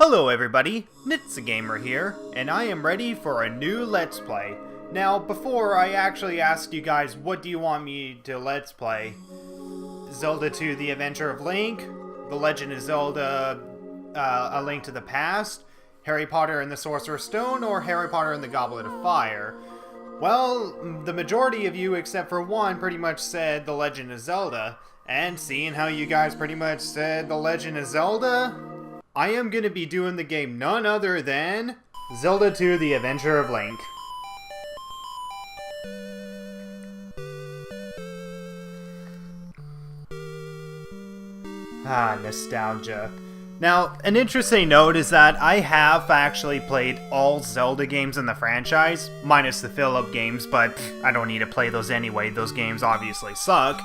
Hello everybody, Gamer here, and I am ready for a new Let's Play. Now, before I actually asked you guys what do you want me to Let's Play, Zelda 2 The Adventure of Link, The Legend of Zelda A Link to the Past, Harry Potter and the Sorcerer's Stone, or Harry Potter and the Goblet of Fire. Well, the majority of you except for one pretty much said The Legend of Zelda, and seeing how you guys pretty much said The Legend of Zelda, I am going to be doing the game none other than Zelda 2 The Adventure of Link. Nostalgia. Now, an interesting note is that I have actually played all Zelda games in the franchise, minus the fill-up games, but I don't need to play those anyway, those games obviously suck.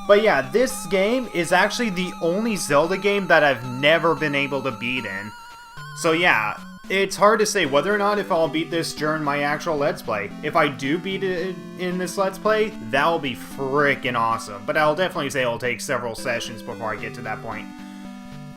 But yeah, this game is actually the only Zelda game that I've never been able to beat in. So yeah, it's hard to say whether or not if I'll beat this during my actual Let's Play. If I do beat it in this Let's Play, that'll be freaking awesome. But I'll definitely say it'll take several sessions before I get to that point.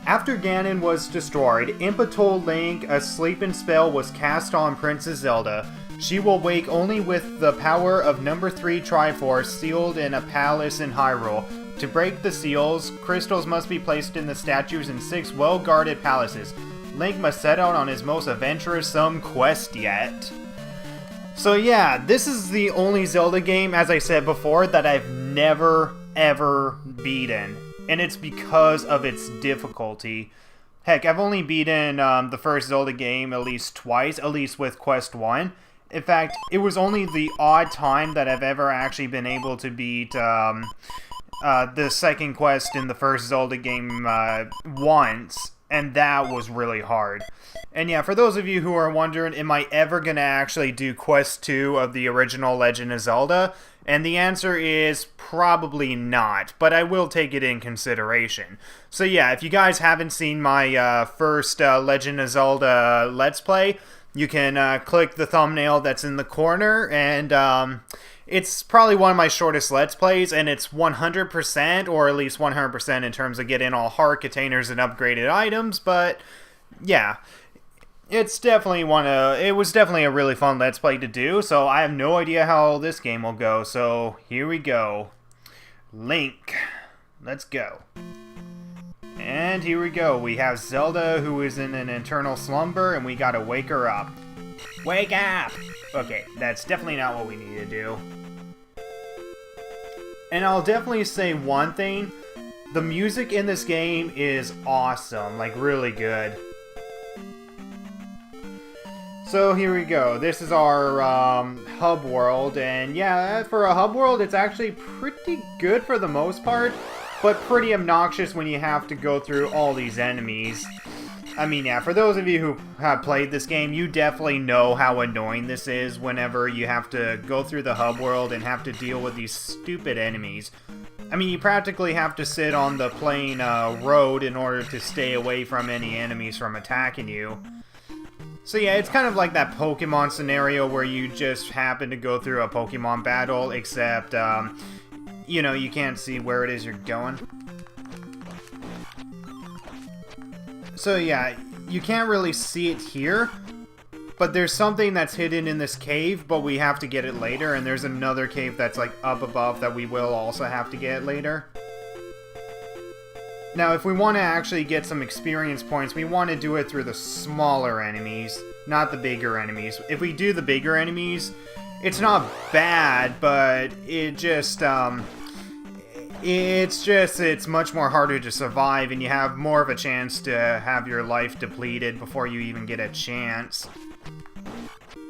After Ganon was destroyed, Impa told Link a sleeping spell was cast on Princess Zelda. She will wake only with the power of number 3 Triforce sealed in a palace in Hyrule. To break the seals, crystals must be placed in the statues in 6 well-guarded palaces. Link must set out on his most adventuresome quest yet. So yeah, this is the only Zelda game, as I said before, that I've never, ever beaten. And it's because of its difficulty. Heck, I've only beaten the first Zelda game at least twice, at least with Quest 1. In fact, it was only the odd time that I've ever actually been able to beat the second quest in the first Zelda game once, and that was really hard. And yeah, for those of you who are wondering, am I ever going to actually do Quest 2 of the original Legend of Zelda? And the answer is probably not, but I will take it in consideration. So yeah, if you guys haven't seen my first Legend of Zelda Let's Play, you can click the thumbnail that's in the corner, and it's probably one of my shortest Let's Plays, and it's 100%, or at least 100% in terms of getting all heart containers and upgraded items, but yeah. It's definitely it was definitely a really fun Let's Play to do, so I have no idea how this game will go, so here we go. Link. Let's go. And here we go. We have Zelda, who is in an eternal slumber, and we gotta wake her up. Wake up! Okay, that's definitely not what we need to do. And I'll definitely say one thing. The music in this game is awesome, like really good. So here we go. This is our hub world, and yeah, for a hub world, it's actually pretty good for the most part, but pretty obnoxious when you have to go through all these enemies. I mean, yeah, for those of you who have played this game, you definitely know how annoying this is whenever you have to go through the hub world and have to deal with these stupid enemies. I mean, you practically have to sit on the plain road in order to stay away from any enemies from attacking you. So yeah, it's kind of like that Pokemon scenario where you just happen to go through a Pokemon battle, except, you know, you can't see where it is you're going. So yeah, you can't really see it here, but there's something that's hidden in this cave, but we have to get it later, and there's another cave that's like up above that we will also have to get later. Now, if we want to actually get some experience points, we want to do it through the smaller enemies, not the bigger enemies. If we do the bigger enemies, it's not bad, but it's much more harder to survive, and you have more of a chance to have your life depleted before you even get a chance.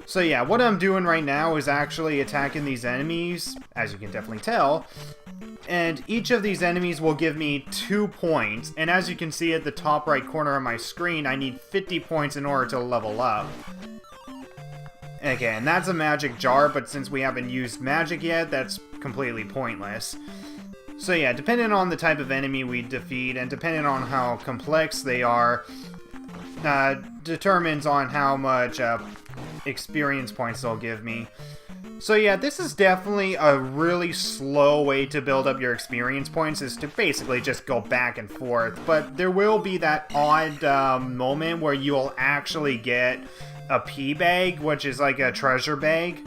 So yeah, what I'm doing right now is actually attacking these enemies, as you can definitely tell. And each of these enemies will give me 2 points, and as you can see at the top right corner of my screen, I need 50 points in order to level up. Okay, and that's a magic jar, but since we haven't used magic yet, that's completely pointless. So yeah, depending on the type of enemy we defeat, and depending on how complex they are, determines on how much experience points they'll give me. So yeah, this is definitely a really slow way to build up your experience points, is to basically just go back and forth. But there will be that odd moment where you'll actually get a pea bag, which is like a treasure bag.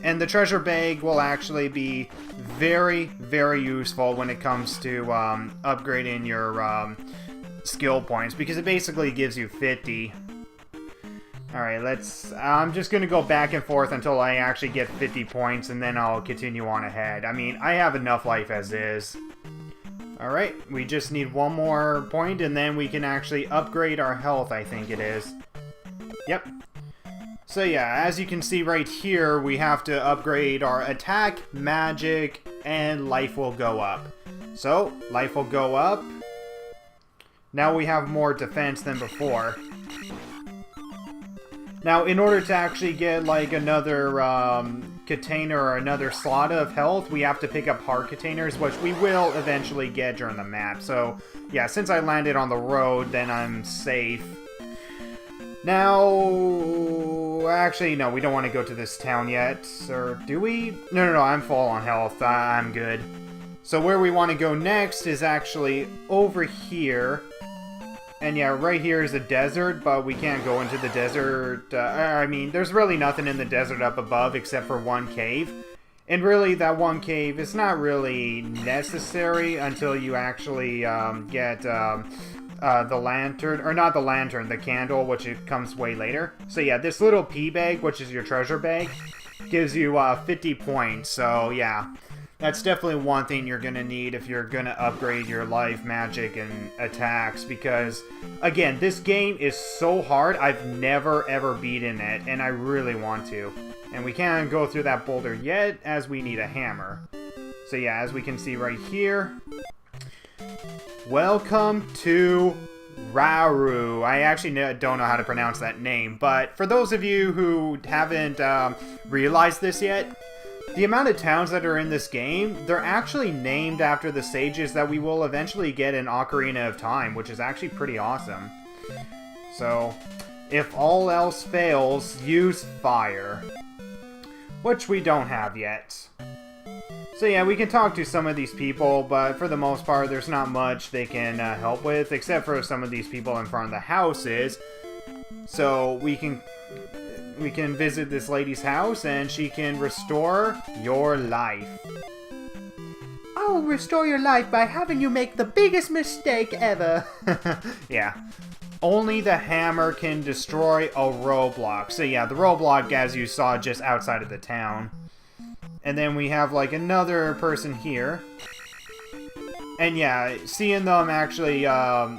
And the treasure bag will actually be very, very useful when it comes to upgrading your skill points, because it basically gives you 50. Alright, I'm just gonna go back and forth until I actually get 50 points, and then I'll continue on ahead. I mean, I have enough life as is. Alright, we just need one more point, and then we can actually upgrade our health, I think it is. Yep. So yeah, as you can see right here, we have to upgrade our attack, magic, and life will go up. So, life will go up. Now we have more defense than before. Now, in order to actually get, like, another container or another slot of health, we have to pick up heart containers, which we will eventually get during the map. So, yeah, since I landed on the road, then I'm safe. Now, actually, no, we don't want to go to this town yet. Or do we? No, I'm full on health. I'm good. So where we want to go next is actually over here. And yeah, right here is a desert, but we can't go into the desert. I mean, there's really nothing in the desert up above except for one cave. And really, that one cave is not really necessary until you actually get the lantern, or not the lantern, the candle, which it comes way later. So yeah, this little pea bag, which is your treasure bag, gives you 50 points. So yeah, that's definitely one thing you're going to need if you're going to upgrade your life, magic, and attacks. Because, again, this game is so hard. I've never, ever beaten it, and I really want to. And we can't go through that boulder yet, as we need a hammer. So yeah, as we can see right here, welcome to Rauru. I actually don't know how to pronounce that name, but for those of you who haven't realized this yet, the amount of towns that are in this game, they're actually named after the sages that we will eventually get in Ocarina of Time, which is actually pretty awesome. So, if all else fails, use fire. Which we don't have yet. So yeah, we can talk to some of these people, but for the most part, there's not much they can help with, except for some of these people in front of the houses. So we can visit this lady's house, and she can restore your life. I will restore your life by having you make the biggest mistake ever. Yeah. Only the hammer can destroy a roadblock. So yeah, the roadblock, as you saw, just outside of the town. And then we have, like, another person here. And yeah, seeing them actually, yeah,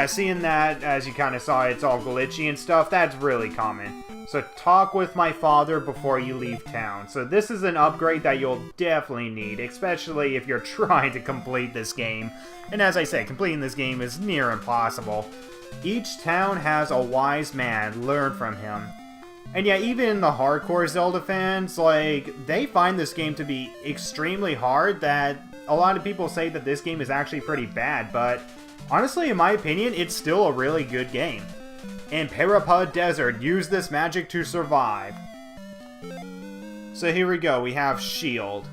seeing that, as you kind of saw, it's all glitchy and stuff, that's really common. So talk with my father before you leave town. So this is an upgrade that you'll definitely need, especially if you're trying to complete this game. And as I said, completing this game is near impossible. Each town has a wise man. Learn from him. And yeah, even the hardcore Zelda fans, like, they find this game to be extremely hard, that a lot of people say that this game is actually pretty bad, but honestly, in my opinion, it's still a really good game. In Parapa Desert, use this magic to survive. So here we go, we have Shield.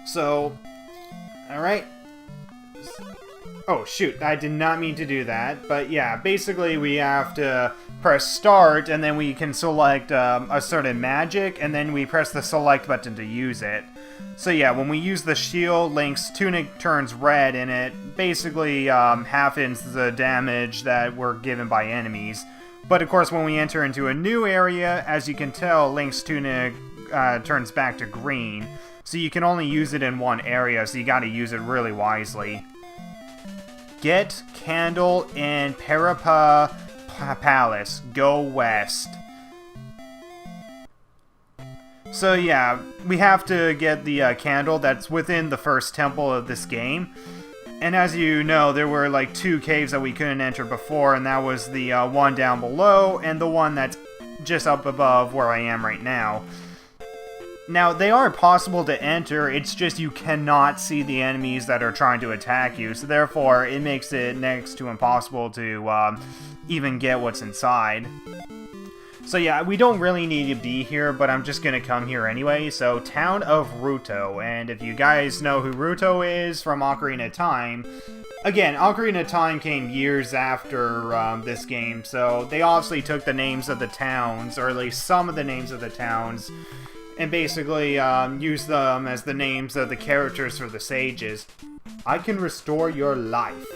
So, alright. Oh shoot, I did not mean to do that, but yeah, basically we have to press start, and then we can select a certain magic, and then we press the select button to use it. So yeah, when we use the shield, Link's tunic turns red, and it basically halvens the damage that we're given by enemies. But of course, when we enter into a new area, as you can tell, Link's tunic turns back to green. So you can only use it in one area, so you gotta use it really wisely. Get Candle in Parapa Palace. Go west. So yeah, we have to get the candle that's within the first temple of this game. And as you know, there were like 2 caves that we couldn't enter before, and that was the one down below and the one that's just up above where I am right now. Now, they are possible to enter, it's just you cannot see the enemies that are trying to attack you, so therefore it makes it next to impossible to even get what's inside. So yeah, we don't really need to be here, but I'm just gonna come here anyway. So, Town of Ruto, and if you guys know who Ruto is from Ocarina of Time, again, Ocarina of Time came years after this game, so they obviously took the names of the towns, or at least some of the names of the towns, and basically used them as the names of the characters for the sages. I can restore your life.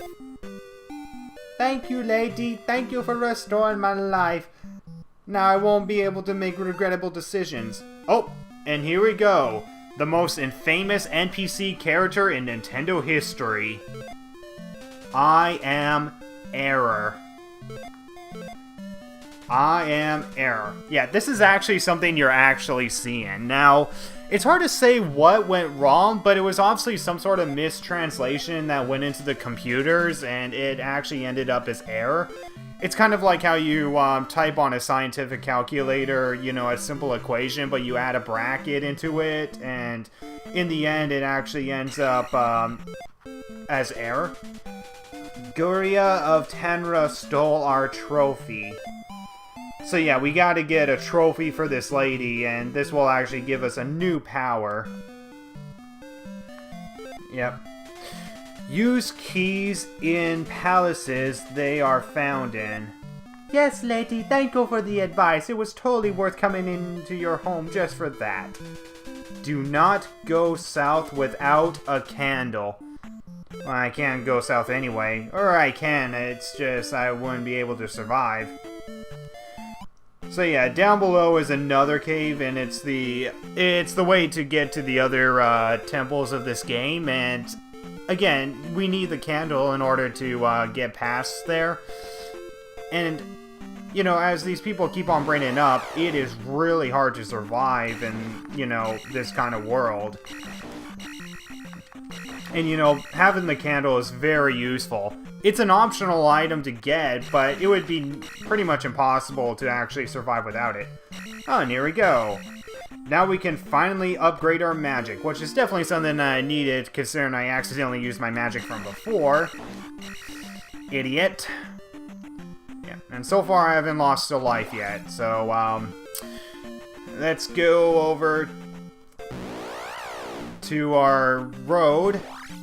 Thank you, lady. Thank you for restoring my life. Now I won't be able to make regrettable decisions. Oh, and here we go. The most infamous NPC character in Nintendo history. I am Error. I am Error. Yeah, this is actually something you're actually seeing. Now, it's hard to say what went wrong, but it was obviously some sort of mistranslation that went into the computers, and it actually ended up as Error. It's kind of like how you type on a scientific calculator, you know, a simple equation, but you add a bracket into it, and in the end, it actually ends up as Error. Guria of Tenra stole our trophy. So yeah, we gotta get a trophy for this lady, and this will actually give us a new power. Yep. Use keys in palaces they are found in. Yes, lady, thank you for the advice. It was totally worth coming into your home just for that. Do not go south without a candle. Well, I can't go south anyway. Or I can, it's just I wouldn't be able to survive. So yeah, down below is another cave, and it's the way to get to the other temples of this game, and again, we need the candle in order to get past there. And, you know, as these people keep on bringing up, it is really hard to survive in, you know, this kind of world. And, you know, having the candle is very useful. It's an optional item to get, but it would be pretty much impossible to actually survive without it. Oh, and here we go. Now we can finally upgrade our magic, which is definitely something I needed, considering I accidentally used my magic from before. Idiot. Yeah, and so far I haven't lost a life yet, so, let's go over to our road,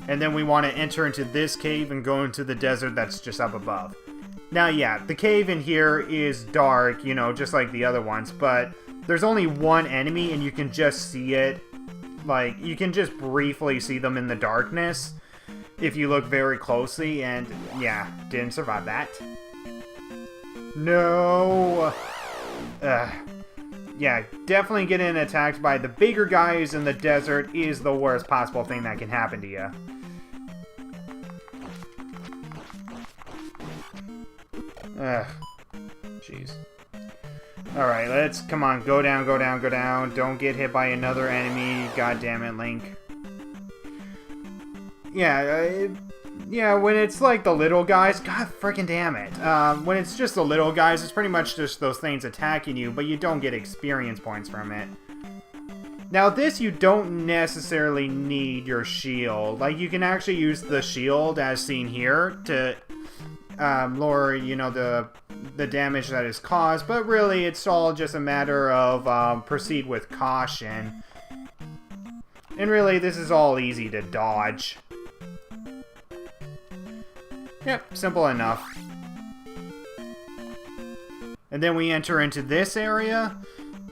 and then we want to enter into this cave and go into the desert that's just up above. Now, yeah, the cave in here is dark, you know, just like the other ones, but there's only one enemy, and you can just see it. Like, you can just briefly see them in the darkness if you look very closely, and yeah, didn't survive that. No! Yeah, definitely getting attacked by the bigger guys in the desert is the worst possible thing that can happen to you. Ugh. Jeez. Alright, let's... Come on, go down, go down, go down. Don't get hit by another enemy. God damn it, Link. Yeah, yeah, when it's like the little guys... God freaking damn it. When it's just the little guys, it's pretty much just those things attacking you, but you don't get experience points from it. Now, this, you don't necessarily need your shield. Like, you can actually use the shield, as seen here, to... lower, you know, the damage that is caused, but really it's all just a matter of proceed with caution. And really, this is all easy to dodge. Yep, simple enough. And then we enter into this area.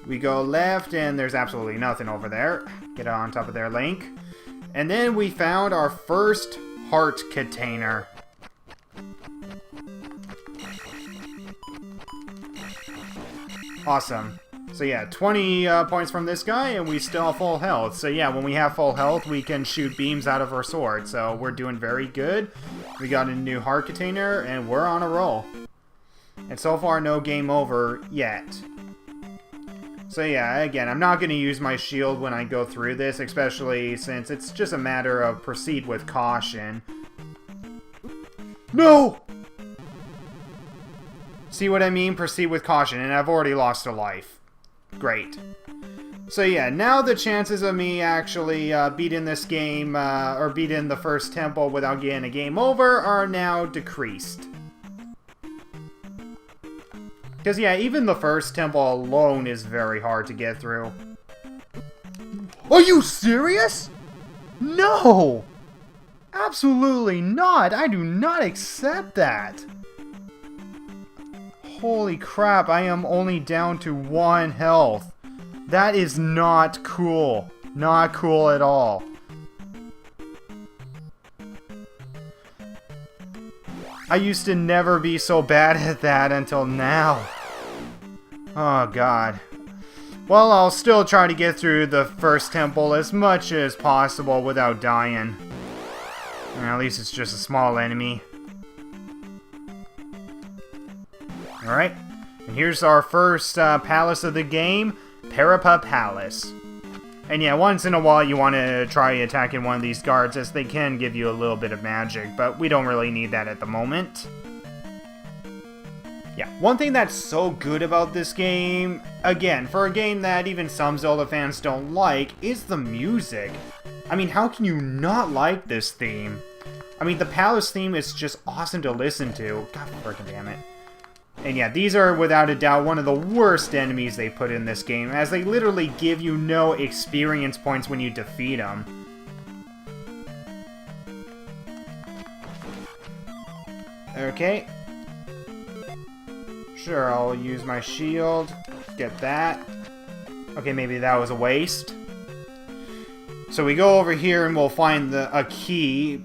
We go left, and there's absolutely nothing over there. Get on top of there, Link. And then we found our first heart container. Awesome. So yeah, 20 points from this guy, and we still have full health. So yeah, when we have full health, we can shoot beams out of our sword. So we're doing very good. We got a new heart container, and we're on a roll. And so far, no game over yet. So yeah, again, I'm not going to use my shield when I go through this, especially since it's just a matter of proceed with caution. No! See what I mean? Proceed with caution, and I've already lost a life. Great. So yeah, now the chances of me actually beating this game, or beating the first temple without getting a game over, are now decreased. Because, yeah, even the first temple alone is very hard to get through. Are you serious? No! Absolutely not! I do not accept that! Holy crap, I am only down to 1 health. That is not cool. Not cool at all. I used to never be so bad at that until now. Oh god. Well, I'll still try to get through the first temple as much as possible without dying. At least it's just a small enemy. Alright, and here's our first palace of the game, Parapa Palace. And yeah, once in a while you want to try attacking one of these guards, as they can give you a little bit of magic, but we don't really need that at the moment. Yeah, one thing that's so good about this game, again, for a game that even some Zelda fans don't like, is the music. I mean, how can you not like this theme? I mean, the palace theme is just awesome to listen to. God freaking damn it. And yeah, these are without a doubt one of the worst enemies they put in this game, as they literally give you no experience points when you defeat them. Okay. Sure, I'll use my shield. Get that. Okay, maybe that was a waste. So we go over here and we'll find a key.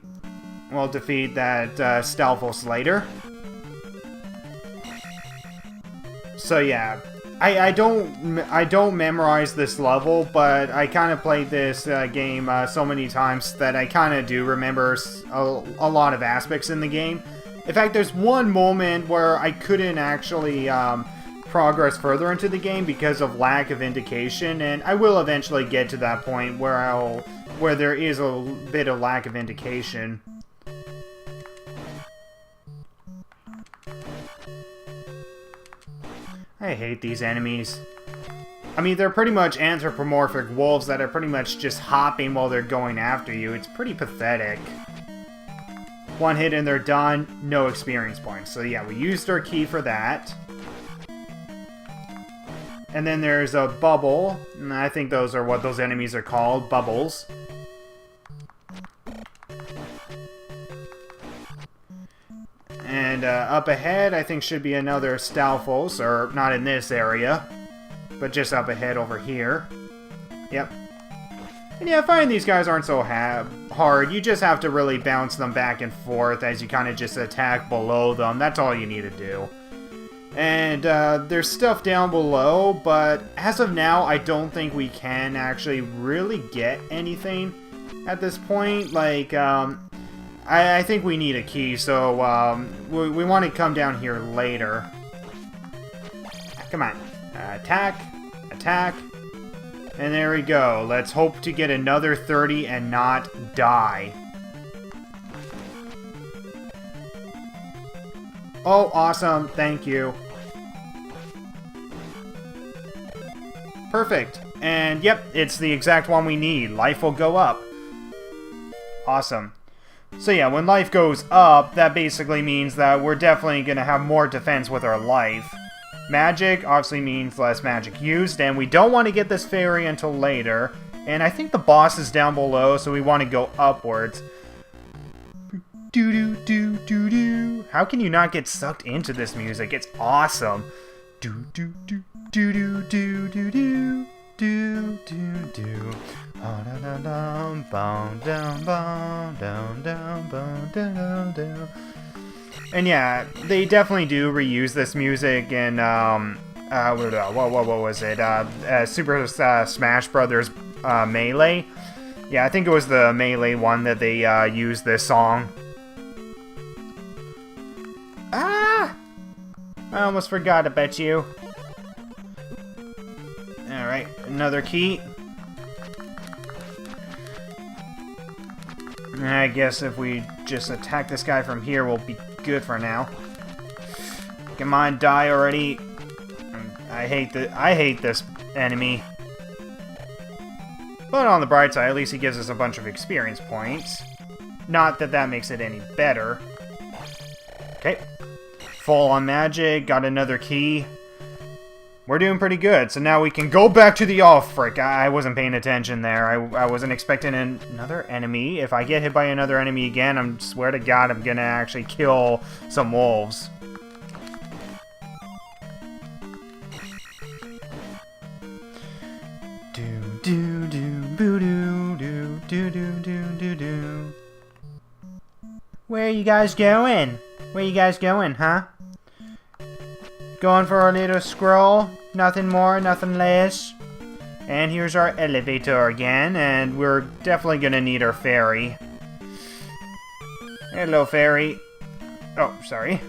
We'll defeat that Stalfos later. So yeah, I don't memorize this level, but I kind of played this game so many times that I kind of do remember a lot of aspects in the game. In fact, there's one moment where I couldn't actually progress further into the game because of lack of indication, and I will eventually get to that point where there is a bit of lack of indication. I hate these enemies. I mean, they're pretty much anthropomorphic wolves that are pretty much just hopping while they're going after you. It's pretty pathetic. One hit and they're done, no experience points. So yeah, we used our key for that. And then there's a bubble, and I think those are what those enemies are called, bubbles. And up ahead, I think should be another Stalfos, or not in this area, but just up ahead over here. Yep. And yeah, I find these guys aren't so hard. You just have to really bounce them back and forth as you kind of just attack below them. That's all you need to do. And there's stuff down below, but as of now, I don't think we can actually really get anything at this point. Like, I think we need a key, so we want to come down here later. Come on. Attack. Attack. And there we go. Let's hope to get another 30 and not die. Oh, awesome. Thank you. Perfect. And yep, it's the exact one we need. Life will go up. Awesome. So yeah, when life goes up, that basically means that we're definitely going to have more defense with our life. Magic obviously means less magic used, and we don't want to get this fairy until later. And I think the boss is down below, so we want to go upwards. Do-do-do-do-do. How can you not get sucked into this music? It's awesome. Do-do-do-do-do-do-do. Do-do-do. And yeah, they definitely do reuse this music in, what was it? Super Smash Brothers Melee. Yeah, I think it was the Melee one that they used this song. Ah! I almost forgot about you. Alright, another key. I guess if we just attack this guy from here, we'll be good for now. Come on, die already. I hate this enemy. But on the bright side, at least he gives us a bunch of experience points. Not that that makes it any better. Okay. Full on magic, got another key. We're doing pretty good. So now we can go back to the... Oh, frick. I wasn't paying attention there. I wasn't expecting another enemy. If I get hit by another enemy again, I swear to God, I'm going to actually kill some wolves. Where are you guys going? Where you guys going, huh? Going for a little scroll? Nothing more, nothing less. And here's our elevator again, and we're definitely gonna need our ferry. Hello, ferry. Oh, sorry.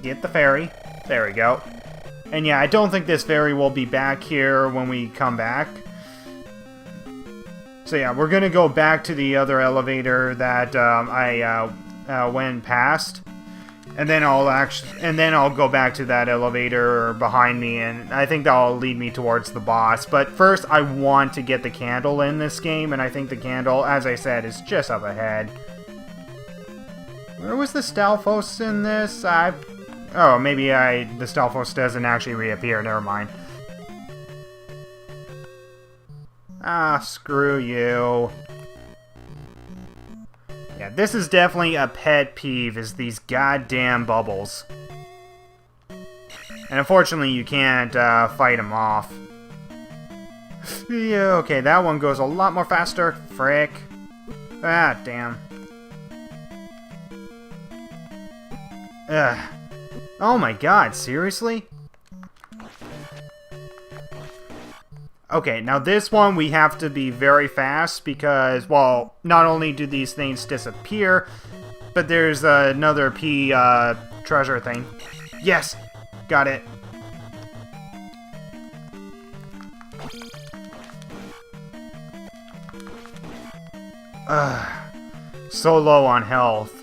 Get the ferry. There we go. And yeah, I don't think this ferry will be back here when we come back. So yeah, we're gonna go back to the other elevator that I went past, and then I'll go back to that elevator behind me, and I think that'll lead me towards the boss. But first, I want to get the candle in this game, and I think the candle, as I said, is just up ahead. Where was the Stalfos in this? Oh, maybe the Stalfos doesn't actually reappear. Never mind. Ah, screw you. Yeah, this is definitely a pet peeve, is these goddamn bubbles. And unfortunately, you can't fight them off. Yeah, okay, that one goes a lot more faster. Frick. Ah, damn. Ugh. Oh my god, seriously? Okay, now this one we have to be very fast because, well, not only do these things disappear, but there's another P treasure thing. Yes! Got it. So low on health.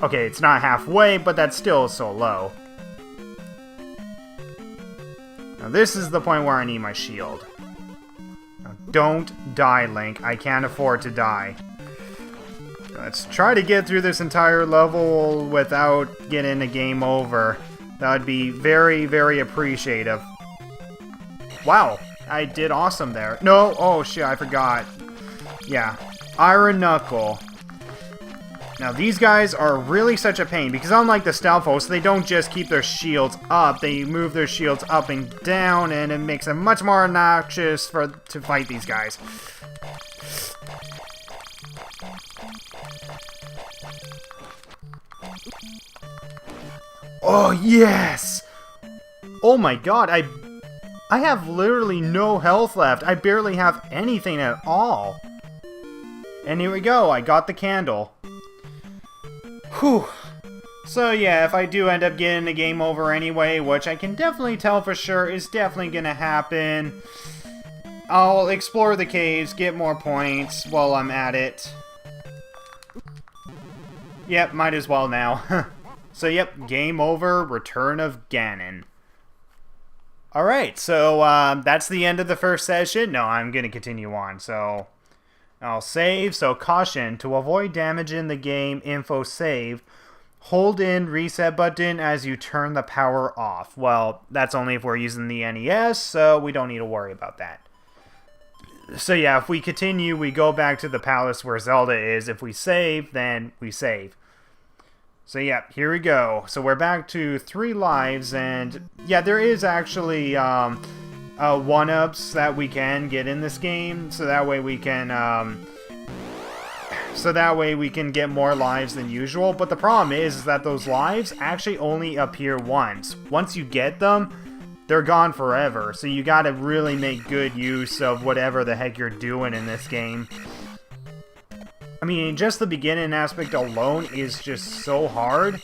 Okay, it's not halfway, but that's still so low. Now this is the point where I need my shield. Now, don't die, Link. I can't afford to die. Let's try to get through this entire level without getting a game over. That would be very, very appreciative. Wow, I did awesome there. No, oh shit, I forgot. Yeah, Iron Knuckle. Now these guys are really such a pain because unlike the Stalfos, they don't just keep their shields up, they move their shields up and down, and it makes it much more obnoxious to fight these guys. Oh yes! Oh my god, I have literally no health left. I barely have anything at all. And here we go, I got the candle. Whew. So yeah, if I do end up getting the game over anyway, which I can definitely tell for sure is definitely gonna happen, I'll explore the caves, get more points while I'm at it. Yep, might as well now. So yep, game over, Return of Ganon. Alright, so that's the end of the first session. No, I'm gonna continue on, so I'll save. So caution, to avoid damage in the game info saved, hold in reset button as you turn the power off. Well, that's only if we're using the NES, so we don't need to worry about that. So yeah, if we continue, we go back to the palace where Zelda is. If we save, then we save. So yeah, here we go. So we're back to 3 lives, and yeah, there is actually one-ups that we can get in this game, so that way we can get more lives than usual. But the problem is that those lives actually only appear once. Once you get them, they're gone forever. So you gotta really make good use of whatever the heck you're doing in this game. I mean, just the beginning aspect alone is just so hard.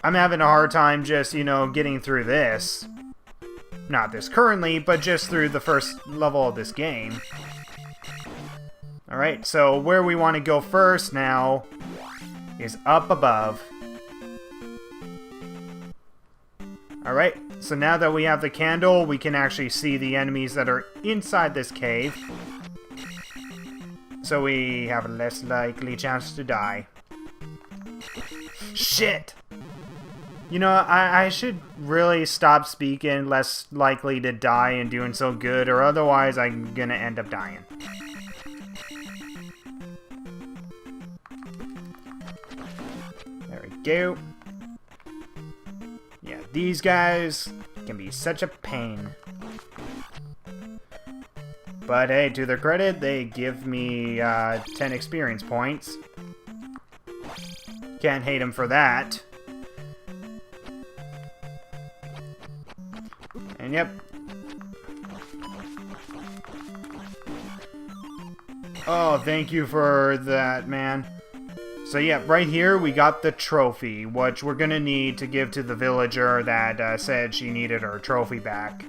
I'm having a hard time just, you know, getting through this. Not this currently, but just through the first level of this game. Alright, so where we want to go first now is up above. Alright, so now that we have the candle, we can actually see the enemies that are inside this cave. So we have a less likely chance to die. Shit! You know, I should really stop speaking, less likely to die and doing so good, or otherwise I'm gonna end up dying. There we go. Yeah, these guys can be such a pain. But hey, to their credit, they give me 10 experience points. Can't hate them for that. And yep. Oh, thank you for that, man. So yeah, right here we got the trophy, which we're gonna need to give to the villager that said she needed her trophy back.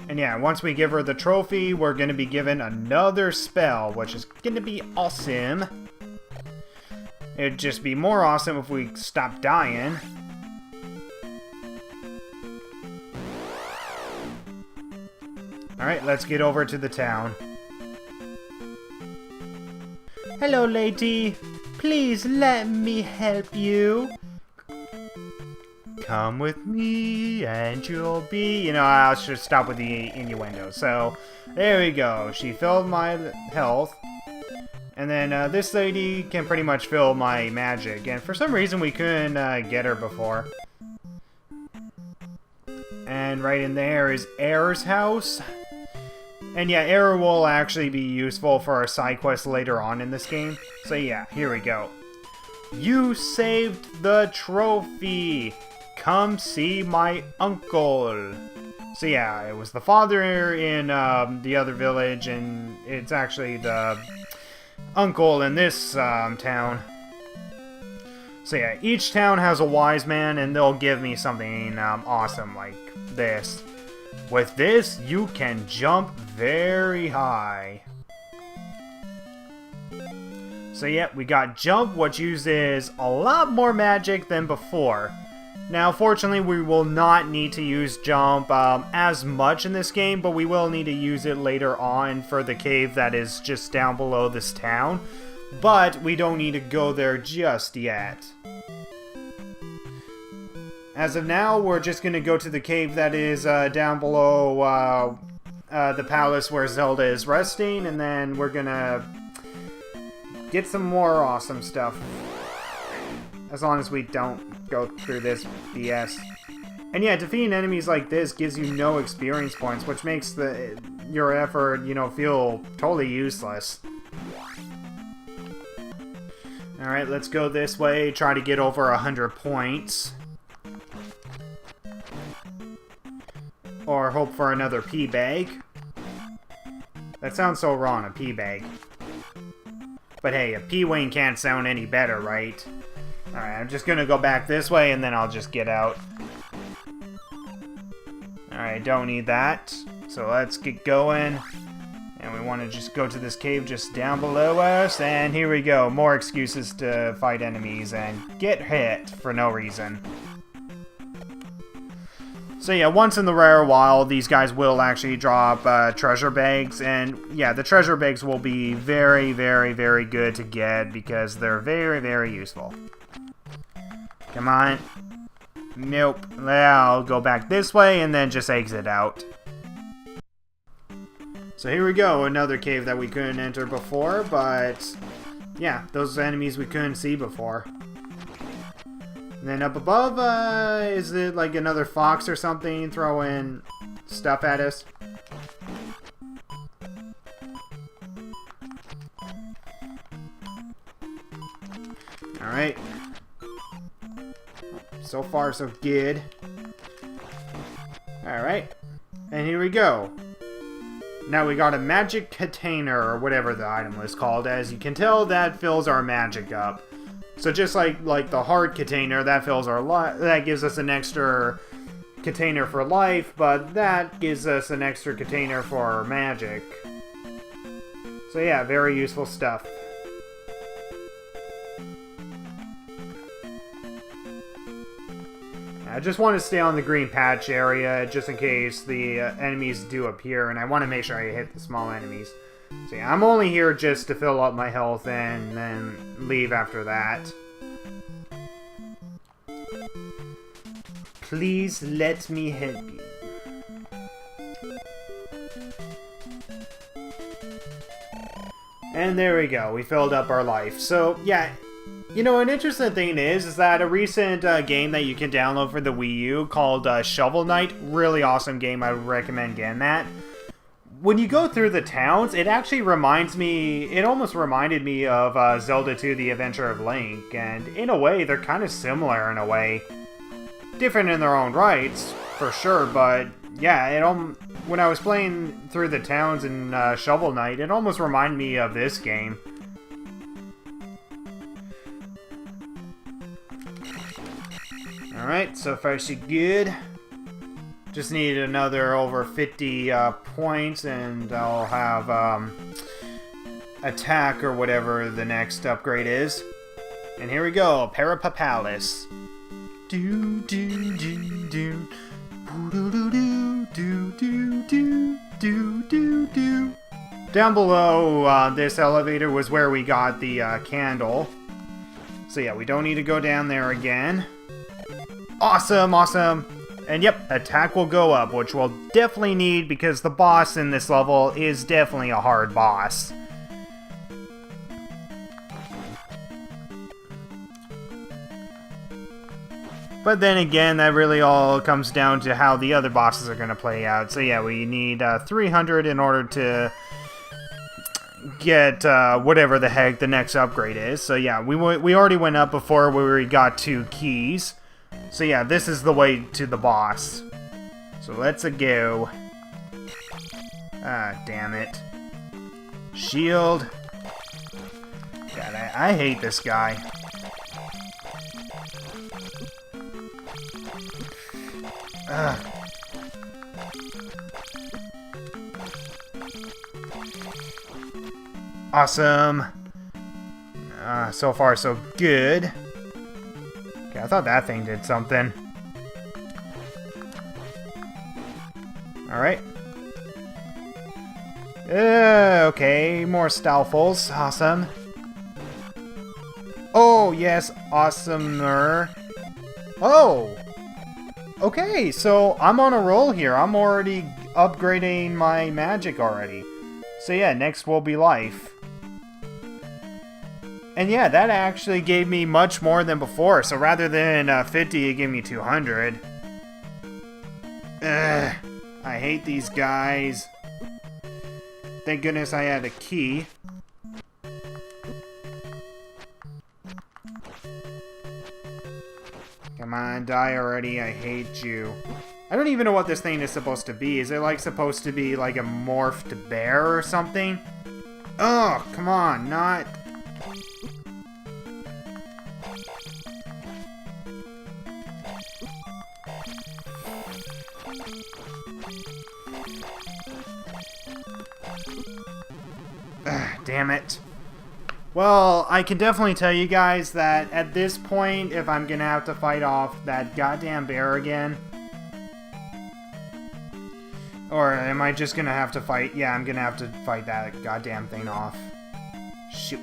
And yeah, once we give her the trophy, we're gonna be given another spell, which is gonna be awesome. It'd just be more awesome if we stopped dying. Alright, let's get over to the town. Hello, lady. Please let me help you. Come with me and you'll be... You know, I should stop with the innuendo. So, there we go. She filled my health. And then this lady can pretty much fill my magic. And for some reason we couldn't get her before. And right in there is Air's house. And yeah, Air will actually be useful for our side quest later on in this game. So yeah, here we go. You saved the trophy! Come see my uncle! So yeah, it was the father in the other village, and it's actually the uncle in this town. So yeah, each town has a wise man, and they'll give me something awesome like this. With this, you can jump very high. So yeah, we got jump, which uses a lot more magic than before. Now, fortunately, we will not need to use jump as much in this game, but we will need to use it later on for the cave that is just down below this town. But we don't need to go there just yet. As of now, we're just going to go to the cave that is down below the palace where Zelda is resting, and then we're going to get some more awesome stuff. As long as we don't go through this BS. And yeah, defeating enemies like this gives you no experience points, which makes your effort, you know, feel totally useless. Alright, let's go this way, try to get over 100 points. Or hope for another pea bag. That sounds so wrong, a pea bag. But hey, a pea wing can't sound any better, right? Alright, I'm just gonna go back this way and then I'll just get out. Alright, don't need that. So let's get going. And we want to just go to this cave just down below us. And here we go. More excuses to fight enemies and get hit for no reason. So yeah, once in the rare while, these guys will actually drop treasure bags. And yeah, the treasure bags will be very, very, very good to get because they're very, very useful. Come on. Nope. I'll go back this way and then just exit out. So here we go, another cave that we couldn't enter before, but yeah, those enemies we couldn't see before. And then up above, is it like another fox or something throwing stuff at us? Alright. So far, so good. Alright. And here we go. Now we got a magic container, or whatever the item is called. As you can tell, that fills our magic up. So just like the heart container, that fills our that gives us an extra container for life, but that gives us an extra container for our magic. So yeah, very useful stuff. I just want to stay on the green patch area just in case the enemies do appear, and I want to make sure I hit the small enemies. So yeah, I'm only here just to fill up my health and then leave after that. Please let me help you. And there we go. We filled up our life. So, yeah. You know, an interesting thing is that a recent game that you can download for the Wii U called Shovel Knight, really awesome game, I would recommend getting that. When you go through the towns, it actually reminds me, it almost reminded me of Zelda 2, The Adventure of Link, and in a way, they're kind of similar in a way. Different in their own rights, for sure, but yeah, when I was playing through the towns in Shovel Knight, it almost reminded me of this game. Alright, so far so good. Just need another over 50 points and I'll have attack or whatever the next upgrade is. And here we go, Parapa Palace. Do do do do. Do do do do do do do do. Down below this elevator was where we got the candle. So yeah, we don't need to go down there again. Awesome, awesome. And yep, attack will go up, which we'll definitely need because the boss in this level is definitely a hard boss. But then again, that really all comes down to how the other bosses are going to play out. So yeah, we need 300 in order to get whatever the heck the next upgrade is. So yeah, we already went up before where we got 2 keys. So yeah, this is the way to the boss. So let's go. Ah, damn it. Shield. God, I hate this guy. Ugh. Awesome. So far, so good. Okay, I thought that thing did something. Alright. Okay, more Stoufels. Awesome. Oh, yes, awesomer. Oh! Okay, so I'm on a roll here. I'm already upgrading my magic already. So yeah, next will be life. And yeah, that actually gave me much more than before. So rather than 50, it gave me 200. Ugh, I hate these guys. Thank goodness I had a key. Come on, die already. I hate you. I don't even know what this thing is supposed to be. Is it like supposed to be like a morphed bear or something? Oh, come on, not... Ugh, damn it. Well, I can definitely tell you guys that at this point, if I'm gonna have to fight off that goddamn bear again... Or am I just gonna have to fight... Yeah, I'm gonna have to fight that goddamn thing off. Shoot.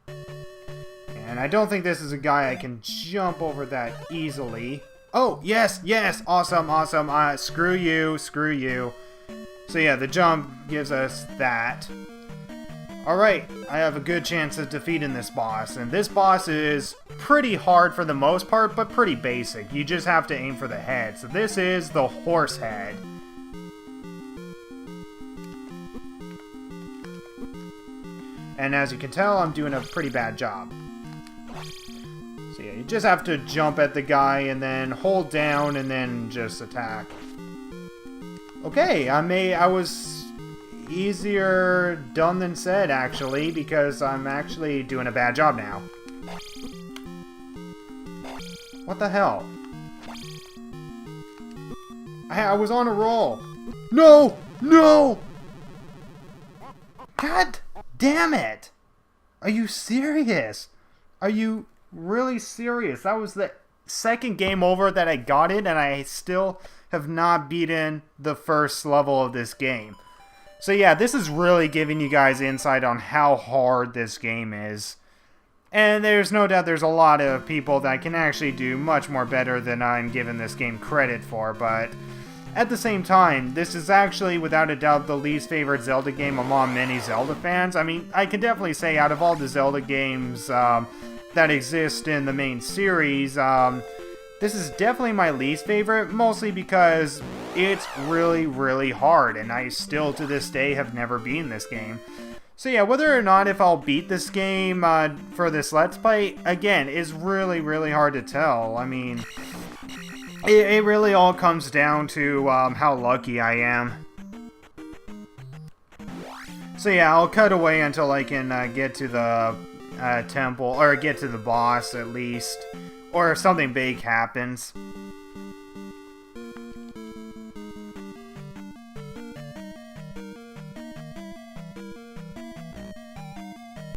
And I don't think this is a guy I can jump over that easily. Oh, yes, yes! Awesome, awesome. Screw you, screw you. So yeah, the jump gives us that. Alright, I have a good chance of defeating this boss. And this boss is pretty hard for the most part, but pretty basic. You just have to aim for the head. So this is the horse head. And as you can tell, I'm doing a pretty bad job. So yeah, you just have to jump at the guy and then hold down and then just attack. Okay, I was easier done than said, actually, because I'm actually doing a bad job now. What the hell? I was on a roll. No! No! God damn it! Are you serious? Are you really serious? That was the second game over that I got it, and I still have not beaten the first level of this game. So yeah, this is really giving you guys insight on how hard this game is. And there's no doubt there's a lot of people that can actually do much more better than I'm giving this game credit for, but at the same time, this is actually without a doubt the least favorite Zelda game among many Zelda fans. I mean, I can definitely say out of all the Zelda games that exist in the main series, this is definitely my least favorite, mostly because it's really, really hard, and I still to this day have never beaten this game. So yeah, whether or not if I'll beat this game for this Let's Play, again, is really, really hard to tell. I mean, it really all comes down to how lucky I am. So yeah, I'll cut away until I can get to the temple, or get to the boss at least, or if something big happens.